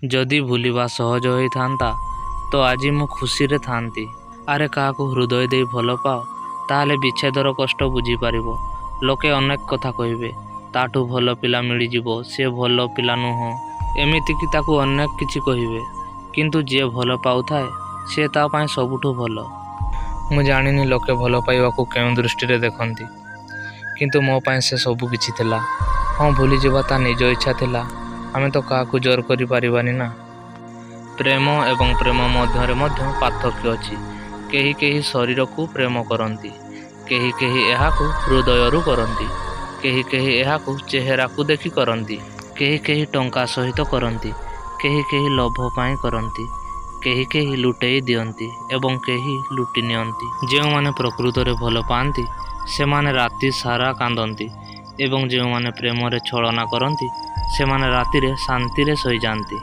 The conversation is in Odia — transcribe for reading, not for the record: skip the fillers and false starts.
ଯଦି ଭୁଲିବା ସହଜ ହୋଇଥାନ୍ତା ତ ଆଜି ମୁଁ ଖୁସିରେ ଥାନ୍ତି। ଆରେ କାହାକୁ ହୃଦୟ ଦେଇ ଭଲ ପାଅ, ତାହେଲେ ବିଚ୍ଛେଦର କଷ୍ଟ ବୁଝିପାରିବ। ଲୋକେ ଅନେକ କଥା କହିବେ, ତାଠୁ ଭଲ ପିଲା ମିଳିଯିବ, ସେ ଭଲ ପିଲା ନୁହଁ, ଏମିତିକି ତାକୁ ଅନେକ କିଛି କହିବେ। କିନ୍ତୁ ଯିଏ ଭଲ ପାଉଥାଏ ସେ ତା ପାଇଁ ସବୁଠୁ ଭଲ। ମୁଁ ଜାଣିନି ଲୋକେ ଭଲ ପାଇବାକୁ କେଉଁ ଦୃଷ୍ଟିରେ ଦେଖନ୍ତି, କିନ୍ତୁ ମୋ ପାଇଁ ସେ ସବୁ କିଛି ଥିଲା। ହଁ, ଭୁଲିଯିବା ତା ନିଜ ଇଚ୍ଛା ଥିଲା। ଆମେ ତ କାହାକୁ ଜୋର କରିପାରିବାନି ନା। ପ୍ରେମ ଏବଂ ପ୍ରେମ ମଧ୍ୟରେ ମଧ୍ୟ ପାର୍ଥକ୍ୟ ଅଛି। କେହି କେହି ଶରୀରକୁ ପ୍ରେମ କରନ୍ତି, କେହି କେହି ଏହାକୁ ହୃଦୟରୁ କରନ୍ତି, କେହି କେହି ଏହାକୁ ଚେହେରାକୁ ଦେଖି କରନ୍ତି, କେହି କେହି ଟଙ୍କା ସହିତ କରନ୍ତି, କେହି କେହି ଲୋଭ ପାଇଁ କରନ୍ତି, କେହି କେହି ଲୁଟେଇ ଦିଅନ୍ତି ଏବଂ କେହି ଲୁଟି ନିଅନ୍ତି। ଯେଉଁମାନେ ପ୍ରକୃତରେ ଭଲ ପାଆନ୍ତି ସେମାନେ ରାତି ସାରା କାନ୍ଦନ୍ତି ଏବଂ ଯେଉଁମାନେ ପ୍ରେମରେ ଛଳନା କରନ୍ତି ସେମାନେ ରାତିରେ ଶାନ୍ତିରେ ଶୋଇଯାଆନ୍ତି।